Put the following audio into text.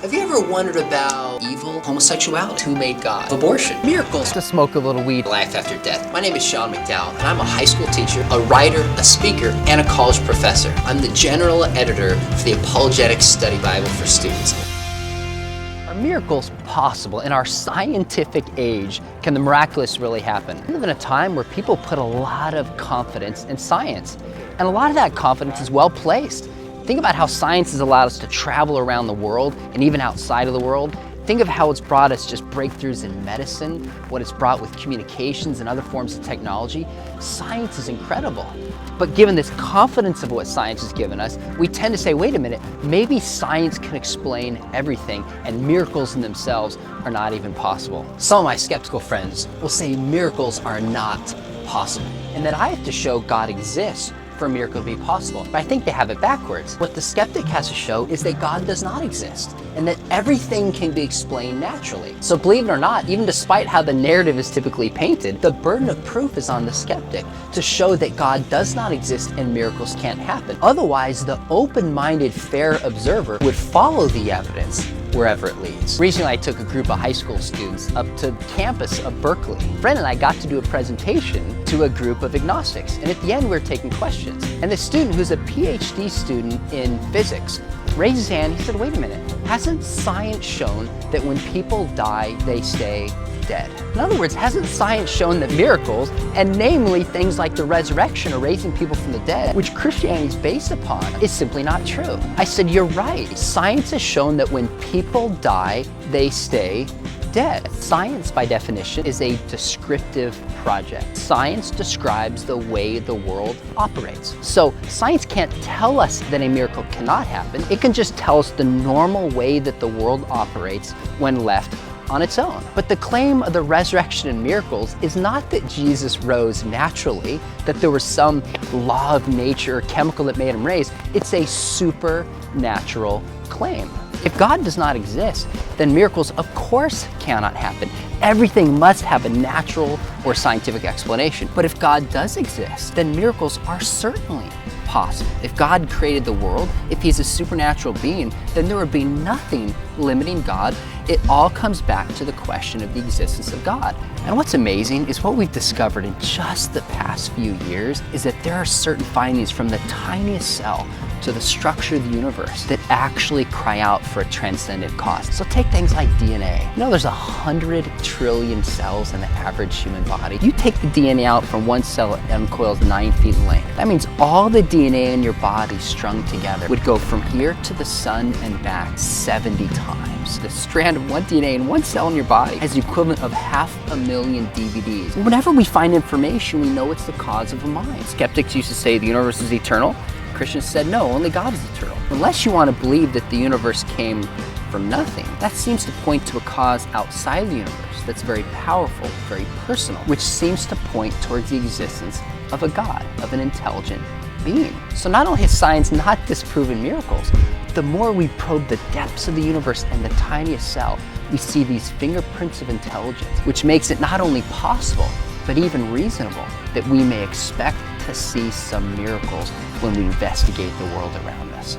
Have you ever wondered about evil, homosexuality, who made God, abortion, miracles, to smoke a little weed, life after death? My name is Sean McDowell, and I'm a high school teacher, a writer, a speaker, and a college professor. I'm the general editor for the Apologetics Study Bible for Students. Are miracles possible? In our scientific age, can the miraculous really happen? We live in a time where people put a lot of confidence in science, and a lot of that confidence is well placed. Think about how science has allowed us to travel around the world and even outside of the world. Think of how it's brought us just breakthroughs in medicine, what it's brought with communications and other forms of technology. Science is incredible. But given this confidence of what science has given us, we tend to say, wait a minute, maybe science can explain everything and miracles in themselves are not even possible. Some of my skeptical friends will say miracles are not possible and that I have to show God exists for a miracle to be possible. But I think they have it backwards. What the skeptic has to show is that God does not exist and that everything can be explained naturally. So believe it or not, even despite how the narrative is typically painted, the burden of proof is on the skeptic to show that God does not exist and miracles can't happen. Otherwise, the open-minded, fair observer would follow the evidence wherever it leads. Recently, I took a group of high school students up to campus of Berkeley. A friend and I got to do a presentation to a group of agnostics, and at the end we were taking questions. And the student, who's a PhD student in physics, raised his hand. He said, wait a minute, hasn't science shown that when people die, they stay dead? In other words, hasn't science shown that miracles, and namely things like the resurrection or raising people from the dead, which Christianity is based upon, is simply not true? I said, you're right. Science has shown that when people die, they stay dead. Science, by definition, is a descriptive project. Science describes the way the world operates. So science can't tell us that a miracle cannot happen. It can just tell us the normal way that the world operates when left on its own. But the claim of the resurrection and miracles is not that Jesus rose naturally, that there was some law of nature or chemical that made him raise. It's a supernatural claim. If God does not exist, then miracles, of course, cannot happen. Everything must have a natural or scientific explanation. But if God does exist, then miracles are certainly possible. If God created the world, if he's a supernatural being, then there would be nothing limiting God. It all comes back to the question of the existence of God. And what's amazing is what we've discovered in just the past few years is that there are certain findings from the tiniest cell to the structure of the universe that actually cry out for a transcendent cause. So take things like DNA. You know, there's 100 trillion cells in the average human body. You take the DNA out from one cell, it uncoils 9 feet in length. That means all the DNA in your body strung together would go from here to the sun and back 70 times. The strand of one DNA in one cell in your body has the equivalent of 500,000 DVDs. Whenever we find information, we know it's the cause of a mind. Skeptics used to say the universe is eternal. Christians said, no, only God is eternal. Unless you want to believe that the universe came from nothing, that seems to point to a cause outside the universe that's very powerful, very personal, which seems to point towards the existence of a God, of an intelligent being. So not only has science not disproven miracles, the more we probe the depths of the universe and the tiniest cell, we see these fingerprints of intelligence, which makes it not only possible, but even reasonable that we may expect to see some miracles when we investigate the world around us.